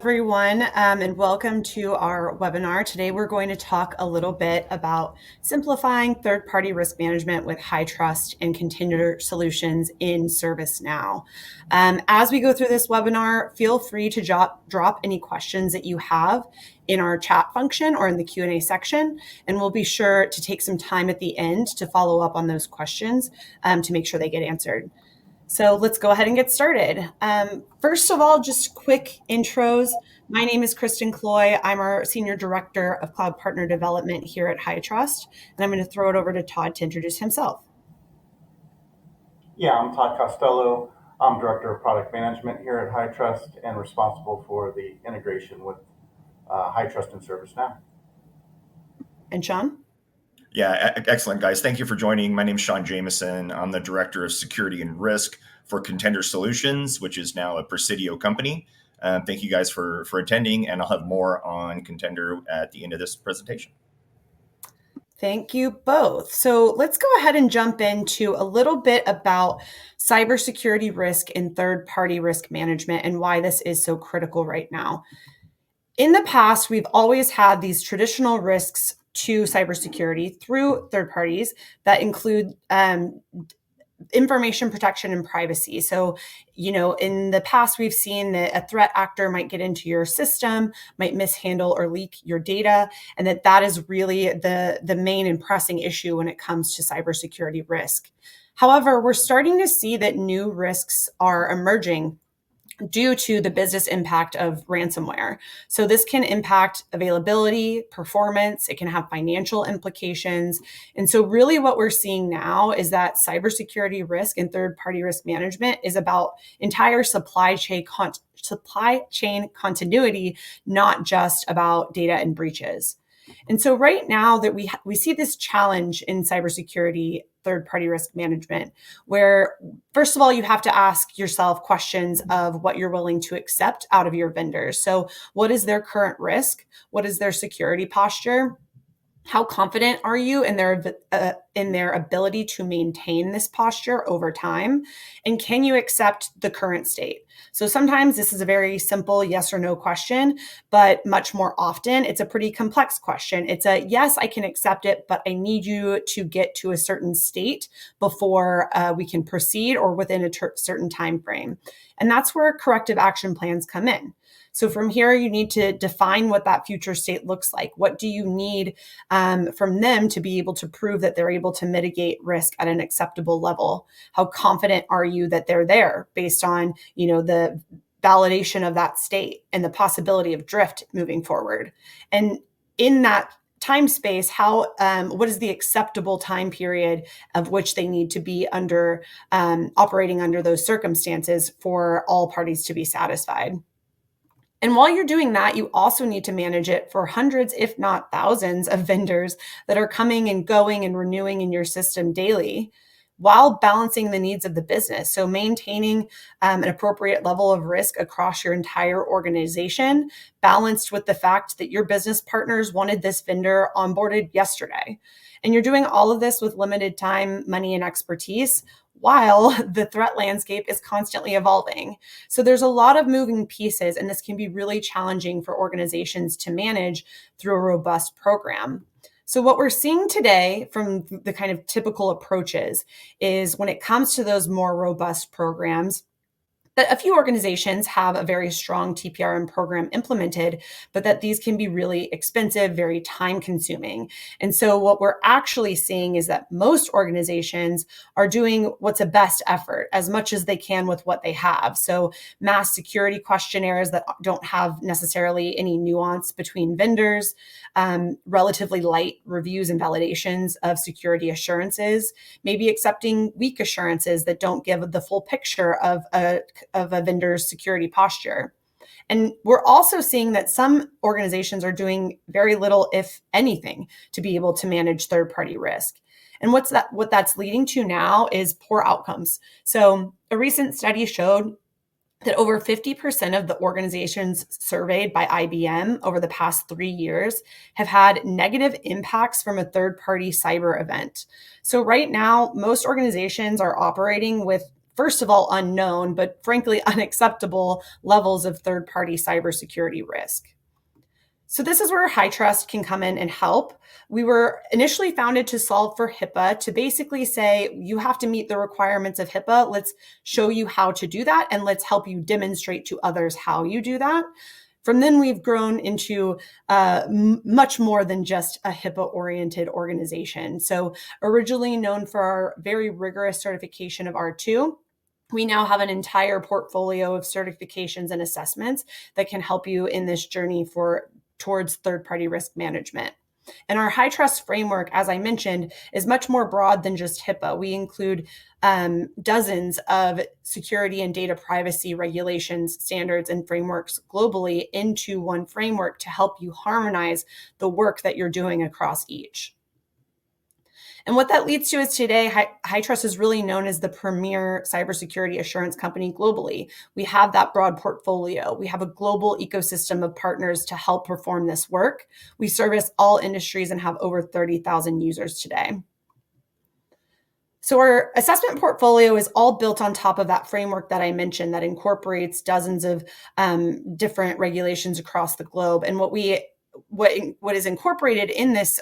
Everyone, and welcome to our webinar. Today, we're going to talk a little bit about simplifying third-party risk management with HITRUST and Contender Solutions in ServiceNow. As we go through this webinar, feel free to drop any questions that you have in our chat function or in the Q&A section, and we'll be sure to take some time at the end to follow up on those questions to make sure they get answered. So let's go ahead and get started. First of all, just quick intros. My name is Kristen Cloy. I'm our Senior Director of Cloud Partner Development here at HITRUST, and I'm going to throw it over to Todd to introduce himself. Yeah, I'm Todd Costello. I'm Director of Product Management here at HITRUST and responsible for the integration with HITRUST and ServiceNow. And Sean? Yeah, excellent, guys. Thank you for joining. My name is Sean Jameson. I'm the Director of Security and Risk for Contender Solutions, which is now a Presidio company. Thank you guys for attending, and I'll have more on Contender at the end of this presentation. Thank you both. So let's go ahead and jump into a little bit about cybersecurity risk and third-party risk management and why this is so critical right now. In the past, we've always had these traditional risks to cybersecurity through third parties that include information protection and privacy. So, in the past, we've seen that a threat actor might get into your system, might mishandle or leak your data, and that is really the main and pressing issue when it comes to cybersecurity risk. However, we're starting to see that new risks are emerging due to the business impact of ransomware. So this can impact availability, performance, it can have financial implications. And so really what we're seeing now is that cybersecurity risk and third-party risk management is about entire supply chain continuity, not just about data and breaches. And so right now that we see this challenge in cybersecurity third-party risk management, where first of all, you have to ask yourself questions of what you're willing to accept out of your vendors. So what is their current risk? What is their security posture? How confident are you in their ability to maintain this posture over time? And can you accept the current state? So sometimes this is a very simple yes or no question, but much more often it's a pretty complex question. It's a yes, I can accept it, but I need you to get to a certain state before we can proceed or within a certain time frame. And that's where corrective action plans come in. So from here, you need to define what that future state looks like. What do you need from them to be able to prove that they're able to mitigate risk at an acceptable level? How confident are you that they're there based on, the validation of that state and the possibility of drift moving forward? And in that time space, what is the acceptable time period of which they need to be under operating under those circumstances for all parties to be satisfied? And while you're doing that, you also need to manage it for hundreds, if not thousands, of vendors that are coming and going and renewing in your system daily, while balancing the needs of the business. So maintaining an appropriate level of risk across your entire organization, balanced with the fact that your business partners wanted this vendor onboarded yesterday. And you're doing all of this with limited time, money, and expertise, while the threat landscape is constantly evolving. So there's a lot of moving pieces, and this can be really challenging for organizations to manage through a robust program. So what we're seeing today from the kind of typical approaches is when it comes to those more robust programs, that a few organizations have a very strong TPRM program implemented, but that these can be really expensive, very time consuming. And so what we're actually seeing is that most organizations are doing what's a best effort as much as they can with what they have. So mass security questionnaires that don't have necessarily any nuance between vendors, relatively light reviews and validations of security assurances, maybe accepting weak assurances that don't give the full picture of a vendor's security posture. And we're also seeing that some organizations are doing very little, if anything, to be able to manage third-party risk. And what that's leading to now is poor outcomes. So a recent study showed that over 50% of the organizations surveyed by IBM over the past 3 years have had negative impacts from a third-party cyber event. So right now, most organizations are operating with first of all, unknown, but frankly, unacceptable levels of third-party cybersecurity risk. So this is where HITRUST can come in and help. We were initially founded to solve for HIPAA, to basically say, you have to meet the requirements of HIPAA. Let's show you how to do that, and let's help you demonstrate to others how you do that. From then, we've grown into much more than just a HIPAA-oriented organization. So originally known for our very rigorous certification of R2, we now have an entire portfolio of certifications and assessments that can help you in this journey towards third-party risk management. And our HITRUST framework, as I mentioned, is much more broad than just HIPAA. We include dozens of security and data privacy regulations, standards, and frameworks globally into one framework to help you harmonize the work that you're doing across each. And what that leads to is today, HITRUST is really known as the premier cybersecurity assurance company globally. We have that broad portfolio. We have a global ecosystem of partners to help perform this work. We service all industries and have over 30,000 users today. So our assessment portfolio is all built on top of that framework that I mentioned that incorporates dozens of different regulations across the globe. And what is incorporated in this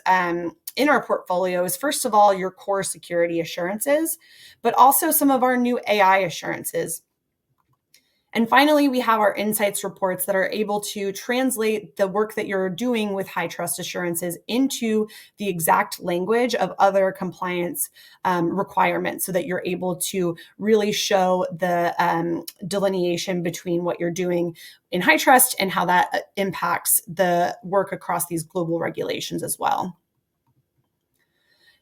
in our portfolio is, first of all, your core security assurances, but also some of our new AI assurances. And finally, we have our insights reports that are able to translate the work that you're doing with HITRUST assurances into the exact language of other compliance requirements so that you're able to really show the delineation between what you're doing in HITRUST and how that impacts the work across these global regulations as well.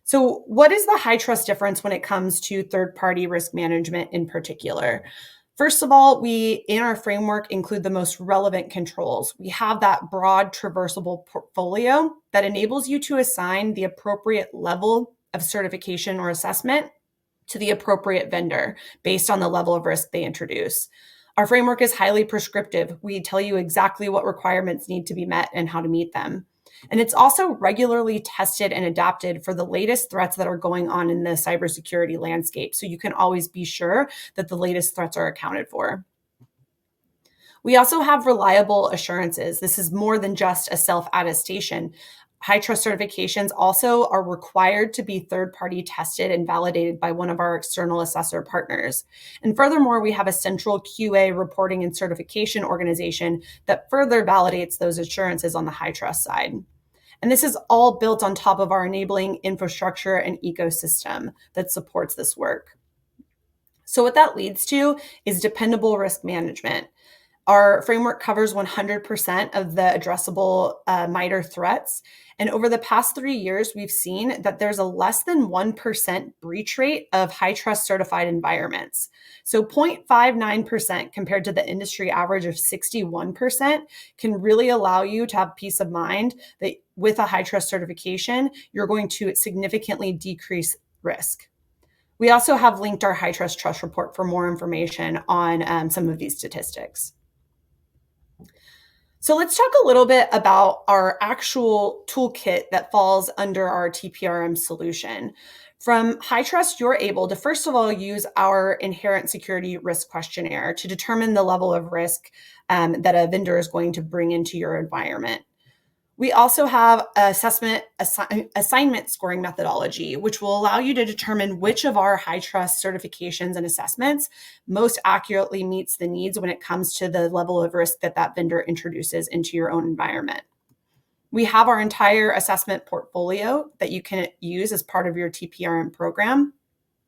So what is the HITRUST difference when it comes to third-party risk management in particular? First of all, we, in our framework, include the most relevant controls. We have that broad traversable portfolio that enables you to assign the appropriate level of certification or assessment to the appropriate vendor based on the level of risk they introduce. Our framework is highly prescriptive. We tell you exactly what requirements need to be met and how to meet them. And it's also regularly tested and adapted for the latest threats that are going on in the cybersecurity landscape. So you can always be sure that the latest threats are accounted for. We also have reliable assurances. This is more than just a self-attestation. HITRUST certifications also are required to be third-party tested and validated by one of our external assessor partners. And furthermore, we have a central QA reporting and certification organization that further validates those assurances on the HITRUST side. And this is all built on top of our enabling infrastructure and ecosystem that supports this work. So what that leads to is dependable risk management. Our framework covers 100% of the addressable MITRE threats. And over the past 3 years, we've seen that there's a less than 1% breach rate of HITRUST certified environments. So 0.59% compared to the industry average of 61% can really allow you to have peace of mind that with a HITRUST certification, you're going to significantly decrease risk. We also have linked our HITRUST Trust Report for more information on some of these statistics. So let's talk a little bit about our actual toolkit that falls under our TPRM solution. From HITRUST, you're able to, first of all, use our inherent security risk questionnaire to determine the level of risk that a vendor is going to bring into your environment. We also have assignment scoring methodology, which will allow you to determine which of our HITRUST certifications and assessments most accurately meets the needs when it comes to the level of risk that that vendor introduces into your own environment. We have our entire assessment portfolio that you can use as part of your TPRM program,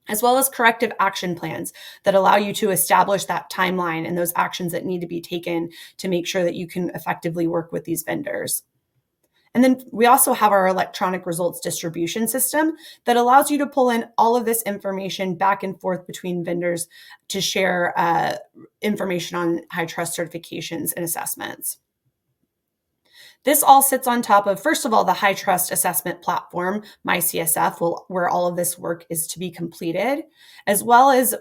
as well as corrective action plans that allow you to establish that timeline and those actions that need to be taken to make sure that you can effectively work with these vendors. And then we also have our electronic results distribution system that allows you to pull in all of this information back and forth between vendors to share information on HITRUST certifications and assessments. This all sits on top of, first of all, the HITRUST assessment platform, MyCSF, where all of this work is to be completed, as well as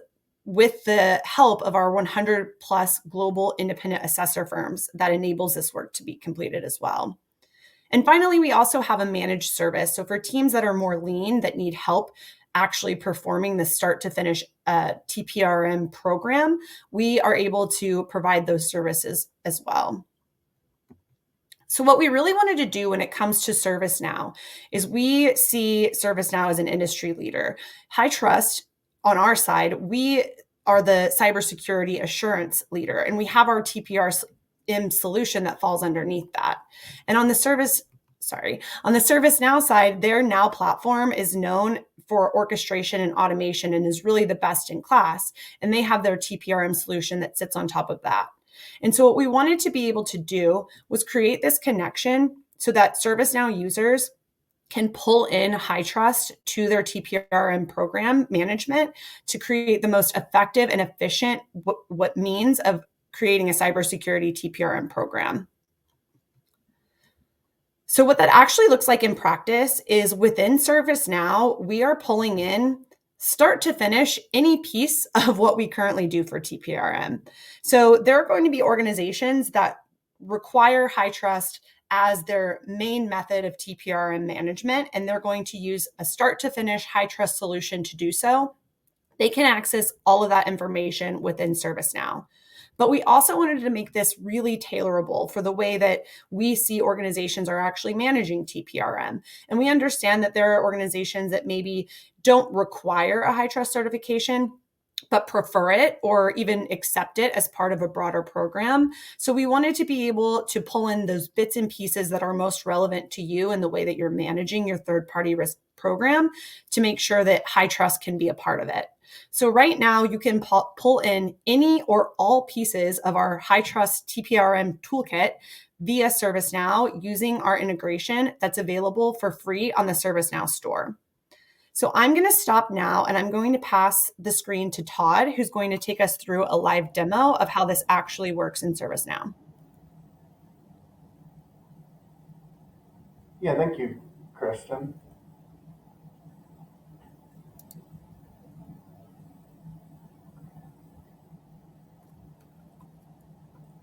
with the help of our 100 plus global independent assessor firms that enables this work to be completed as well. And finally, we also have a managed service. So for teams that are more lean, that need help actually performing the start to finish TPRM program, we are able to provide those services as well. So what we really wanted to do when it comes to ServiceNow is we see ServiceNow as an industry leader. HITRUST, on our side, we are the cybersecurity assurance leader, and we have our TPRM solution that falls underneath that. And on the ServiceNow side, their Now platform is known for orchestration and automation and is really the best in class. And they have their TPRM solution that sits on top of that. And so what we wanted to be able to do was create this connection so that ServiceNow users can pull in HITRUST to their TPRM program management to create the most effective and efficient what means of creating a cybersecurity TPRM program. So what that actually looks like in practice is within ServiceNow, we are pulling in start to finish any piece of what we currently do for TPRM. So there are going to be organizations that require HITRUST as their main method of TPRM management, and they're going to use a start to finish HITRUST solution to do so. They can access all of that information within ServiceNow. But we also wanted to make this really tailorable for the way that we see organizations are actually managing TPRM. And we understand that there are organizations that maybe don't require a HITRUST certification, but prefer it or even accept it as part of a broader program. So we wanted to be able to pull in those bits and pieces that are most relevant to you and the way that you're managing your third-party risk program to make sure that HITRUST can be a part of it. So right now you can pull in any or all pieces of our HITRUST TPRM toolkit via ServiceNow using our integration that's available for free on the ServiceNow store. So I'm going to stop now and I'm going to pass the screen to Todd, who's going to take us through a live demo of how this actually works in ServiceNow. Yeah, thank you, Kristen.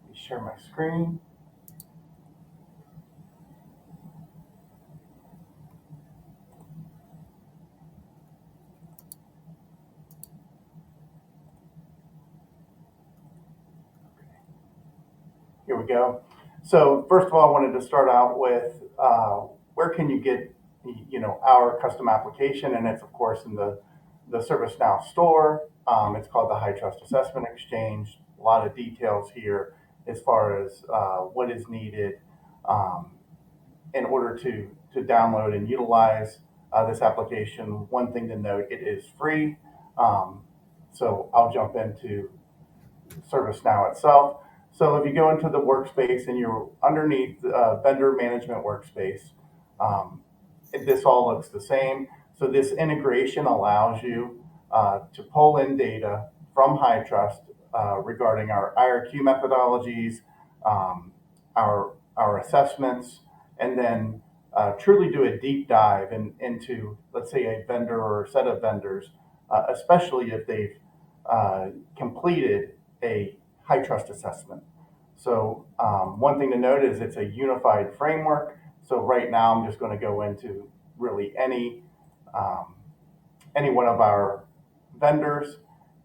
Let me share my screen. Here we go. So first of all, I wanted to start out with where can you get our custom application, and it's of course in the ServiceNow store. It's called the HITRUST Assessment Exchange. A lot of details here as far as what is needed in order to download and utilize this application. One thing to note, it is free. So I'll jump into ServiceNow itself. So if you go into the workspace and you're underneath vendor management workspace, this all looks the same. So this integration allows you to pull in data from HITRUST regarding our IRQ methodologies, our assessments, and then truly do a deep dive into, let's say, a vendor or a set of vendors, especially if they've completed a HITRUST assessment. So one thing to note is it's a unified framework. So right now I'm just going to go into really any one of our vendors,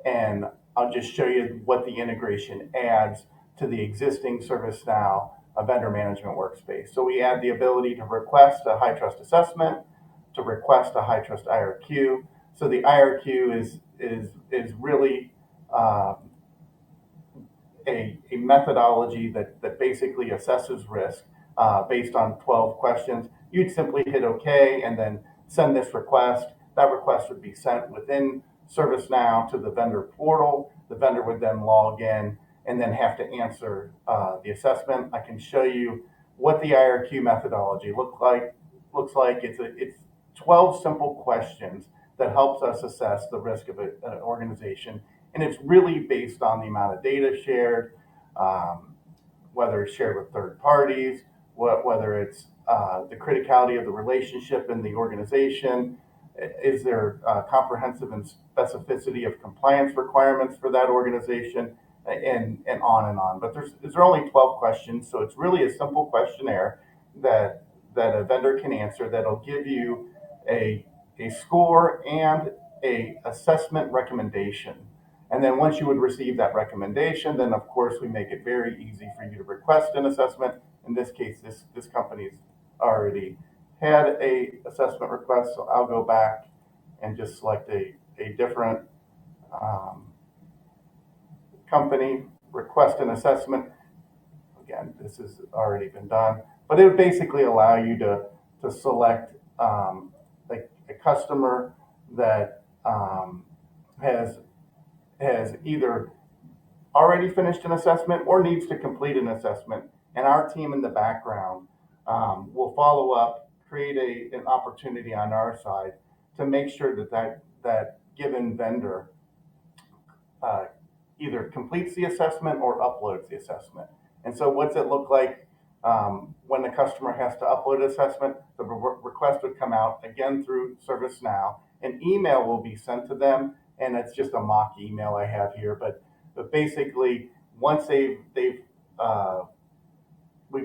and I'll just show you what the integration adds to the existing ServiceNow vendor management workspace. So we add the ability to request a HITRUST assessment, to request a HITRUST IRQ. So the IRQ is really a methodology that basically assesses risk based on 12 questions. You'd simply hit OK and then send this request. That request would be sent within ServiceNow to the vendor portal. The vendor would then log in and then have to answer the assessment. I can show you what the IRQ methodology looks like. It's 12 simple questions that helps us assess the risk of an organization. And it's really based on the amount of data shared, whether it's shared with third parties, whether it's the criticality of the relationship in the organization, is there comprehensive and specificity of compliance requirements for that organization, and on and on. But there's only 12 questions, so it's really a simple questionnaire that a vendor can answer that'll give you a a score, and a assessment recommendation. And then once you would receive that recommendation, then of course we make it very easy for you to request an assessment. In this case, this company's already had a assessment request, so I'll go back and just select a different company, request an assessment. Again, this has already been done, but it would basically allow you to select like a customer that has either already finished an assessment or needs to complete an assessment, and our team in the background will follow up, create an opportunity on our side to make sure that given vendor either completes the assessment or uploads the assessment. And so what's it look like when the customer has to upload an assessment? The request would come out again through ServiceNow. An email will be sent to them, and it's just a mock email I have here. But basically, once we've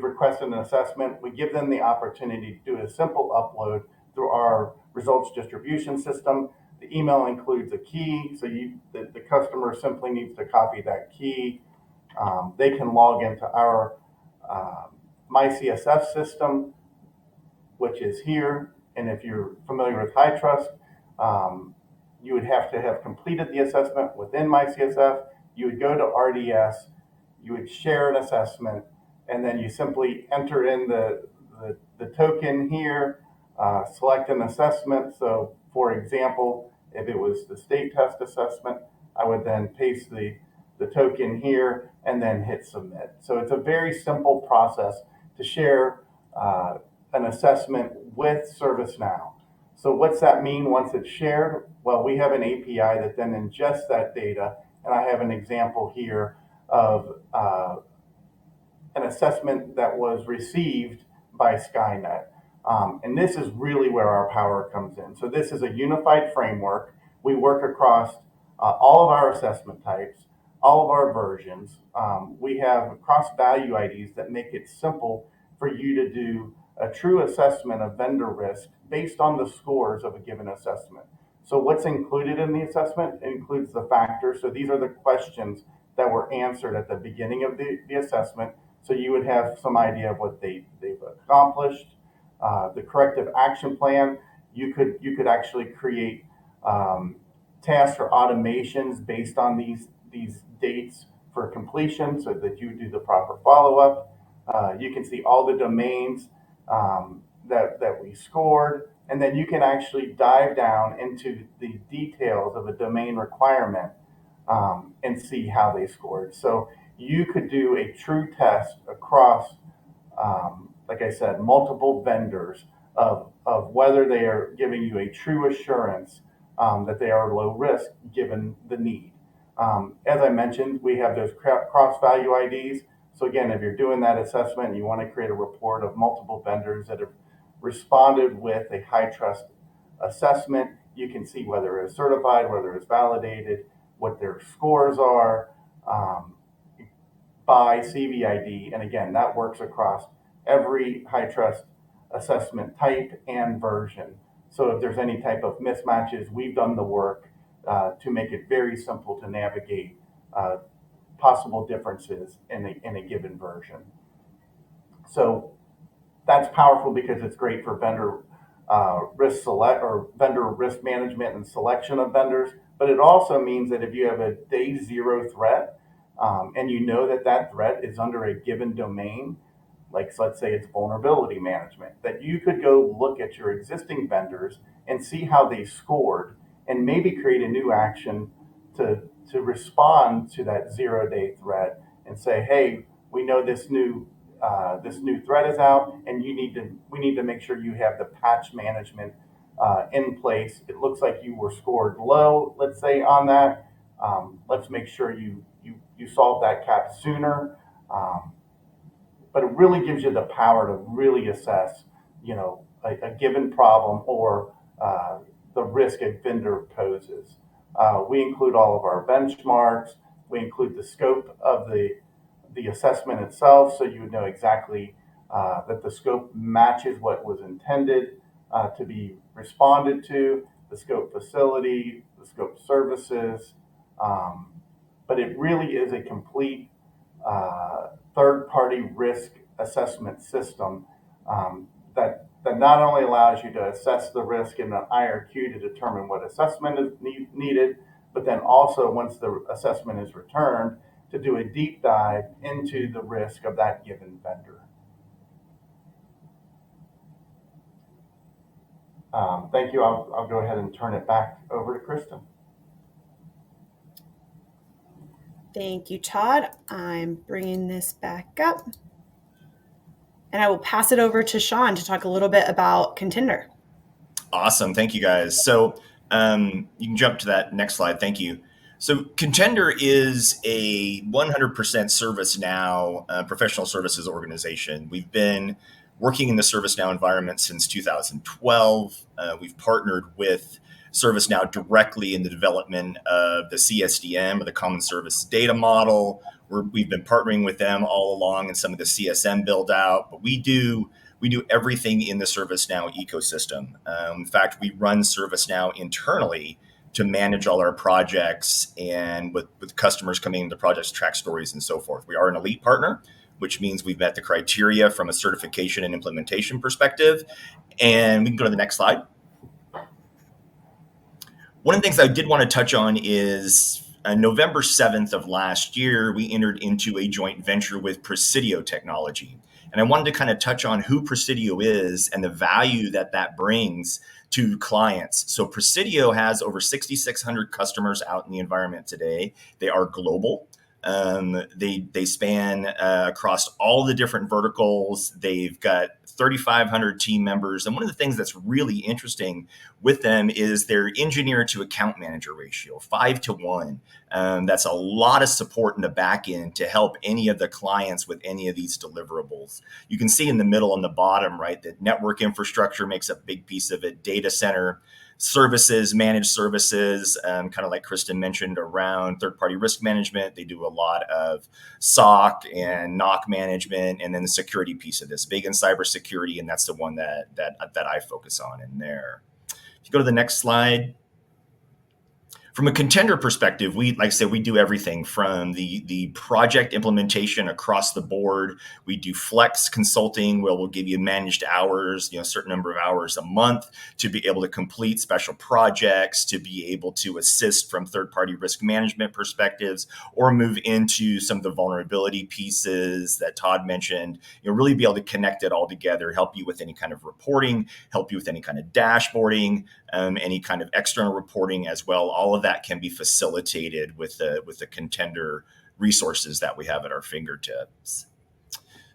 requested an assessment, we give them the opportunity to do a simple upload through our results distribution system. The email includes a key, so the customer simply needs to copy that key. They can log into our MyCSF system, which is here. And if you're familiar with HITRUST, you would have to have completed the assessment within MyCSF. You would go to RDS, you would share an assessment, and then you simply enter in the token here, select an assessment. So for example, if it was the state test assessment, I would then paste the token here and then hit submit. So it's a very simple process to share an assessment with ServiceNow. So what's that mean once it's shared? Well, we have an API that then ingests that data, and I have an example here of an assessment that was received by Skynet. And this is really where our power comes in. So this is a unified framework. We work across all of our assessment types, all of our versions. We have cross-value IDs that make it simple for you to do a true assessment of vendor risk based on the scores of a given assessment. So what's included in the assessment? It includes the factors. So these are the questions that were answered at the beginning of the assessment. So you would have some idea of what they've accomplished. The corrective action plan, you could actually create tasks or automations based on these dates for completion so that you do the proper follow-up. You can see all the domains that we scored, and then you can actually dive down into the details of a domain requirement and see how they scored. So you could do a true test across, like I said, multiple vendors of whether they are giving you a true assurance that they are low risk given the need. As I mentioned, we have those cross-value IDs. So again, if you're doing that assessment and you want to create a report of multiple vendors that have responded with a HITRUST assessment, you can see whether it's certified, whether it's validated, what their scores are by CVID. And again, that works across every HITRUST assessment type and version. So if there's any type of mismatches, we've done the work to make it very simple to navigate possible differences in a given version. So that's powerful because it's great for vendor risk select or vendor risk management and selection of vendors. But it also means that if you have a day zero threat and you know that threat is under a given domain, like so let's say it's vulnerability management, that you could go look at your existing vendors and see how they scored and maybe create a new action to respond to that 0-day threat and say, hey, we know this new threat is out, and we need to make sure you have the patch management in place. It looks like you were scored low, let's say, on that. Let's make sure you solve that cap sooner. But it really gives you the power to really assess, a given problem or the risk a vendor poses. We include all of our benchmarks. We include the scope of the assessment itself, so you would know exactly that the scope matches what was intended to be responded to, the scope facility, the scope services. But it really is a complete third-party risk assessment system that not only allows you to assess the risk in an IRQ to determine what assessment is needed, but then also once the assessment is returned, to do a deep dive into the risk of that given vendor. Thank you. I'll go ahead and turn it back over to Kristen. Thank you, Todd. I'm bringing this back up. And I will pass it over to Sean to talk a little bit about Contender. Awesome. Thank you, guys. So you can jump to that next slide. Thank you. So Contender is a 100% ServiceNow professional services organization. We've been working in the ServiceNow environment since 2012. We've partnered with ServiceNow directly in the development of the CSDM, or the Common Service Data Model. We've been partnering with them all along in some of the CSM build out, but we do everything in the ServiceNow ecosystem. In fact, we run ServiceNow internally to manage all our projects, and with customers coming into projects, track stories, and so forth. We are an elite partner, which means we've met the criteria from a certification and implementation perspective. And we can go to the next slide. One of the things I did want to touch on is November 7th of last year, we entered into a joint venture with Presidio Technology. And I wanted to kind of touch on who Presidio is and the value that brings to clients. So Presidio has over 6,600 customers out in the environment today. They are global. They span across all the different verticals. They've got 3,500 team members. And one of the things that's really interesting with them is their engineer to account manager ratio, 5-to-1. That's a lot of support in the back end to help any of the clients with any of these deliverables. You can see in the middle and the bottom, right, that network infrastructure makes a big piece of it, data center, services, managed services, kind of like Kristen mentioned around third-party risk management. They do a lot of SOC and NOC management, and then the security piece of this, big in cybersecurity, and that's the one that I focus on in there. If you go to the next slide. From a Contender perspective, like I said, we do everything from the project implementation across the board. We do flex consulting, where we'll give you managed hours, a certain number of hours a month to be able to complete special projects, to be able to assist from third-party risk management perspectives, or move into some of the vulnerability pieces that Todd mentioned. Really be able to connect it all together, help you with any kind of reporting, help you with any kind of dashboarding, any kind of external reporting as well. All of that can be facilitated with the Contender resources that we have at our fingertips.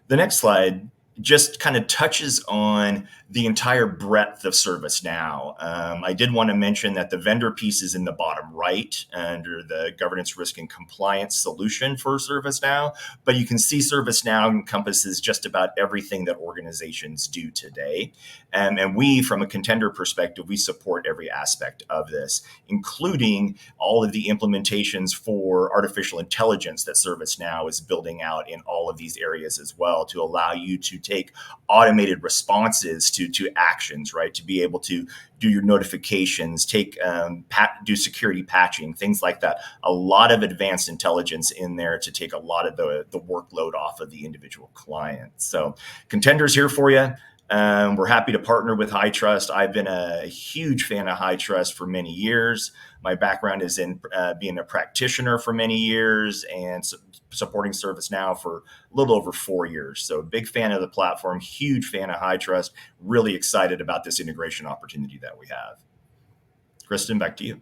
The next slide just kind of touches on the entire breadth of ServiceNow. I did want to mention that the vendor piece is in the bottom right under the governance, risk, and compliance solution for ServiceNow, but you can see ServiceNow encompasses just about everything that organizations do today. And we, from a Contender perspective, we support every aspect of this, including all of the implementations for artificial intelligence that ServiceNow is building out in all of these areas as well, to allow you to take automated responses to actions, right? To be able to do your notifications, do security patching, things like that. A lot of advanced intelligence in there to take a lot of the workload off of the individual client. So Contender's here for you. We're happy to partner with HITRUST. I've been a huge fan of HITRUST for many years. My background is in being a practitioner for many years and supporting ServiceNow for a little over 4 years. So big fan of the platform, huge fan of HITRUST, really excited about this integration opportunity that we have. Kristen, back to you.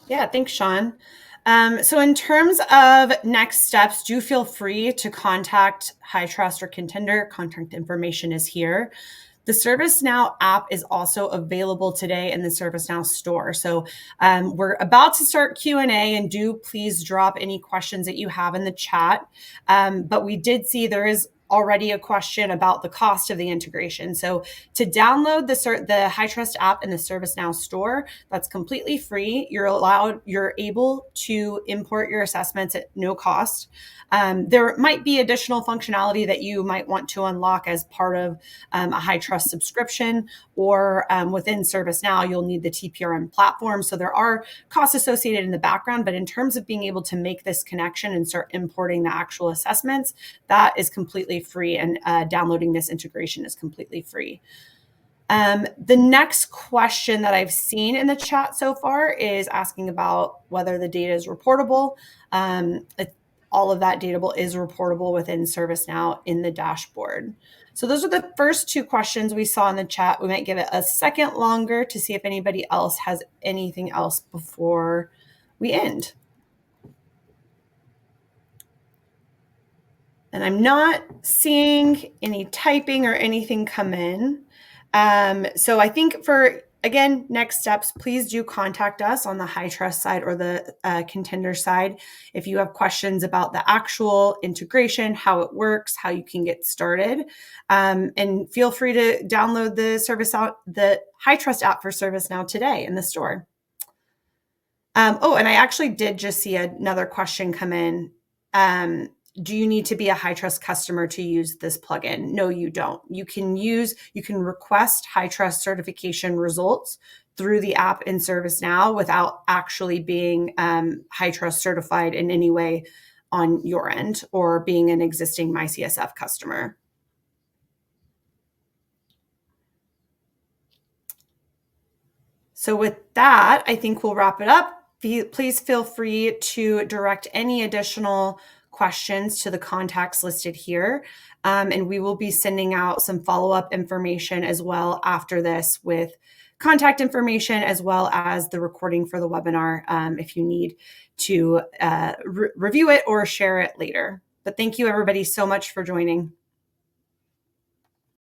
Yeah, thanks, Sean. So in terms of next steps, do feel free to contact HITRUST or Contender. Contact information is here. The ServiceNow app is also available today in the ServiceNow store. So we're about to start Q&A, and do please drop any questions that you have in the chat. But we did see there is already a question about the cost of the integration. So to download the HITRUST app in the ServiceNow store, that's completely free. You're able to import your assessments at no cost. There might be additional functionality that you might want to unlock as part of a HITRUST subscription, or within ServiceNow, you'll need the TPRM platform. So there are costs associated in the background, but in terms of being able to make this connection and start importing the actual assessments, that is completely free, and downloading this integration is completely free. The next question that I've seen in the chat so far is asking about whether the data is reportable. All of that data is reportable within ServiceNow in the dashboard. So those are the first two questions we saw in the chat. We might give it a second longer to see if anybody else has anything else before we end. And I'm not seeing any typing or anything come in. So I think again, next steps, please do contact us on the HITRUST side or the Contender side if you have questions about the actual integration, how it works, how you can get started. And feel free to download the HITRUST app for ServiceNow today in the store. And I actually did just see another question come in. Do you need to be a HITRUST customer to use this plugin? No, you don't. You can request HITRUST certification results through the app in ServiceNow without actually being HITRUST certified in any way on your end or being an existing MyCSF customer. So with that, I think we'll wrap it up. Please feel free to direct any additional questions to the contacts listed here. And we will be sending out some follow-up information as well after this with contact information, as well as the recording for the webinar if you need to review it or share it later. But thank you everybody so much for joining.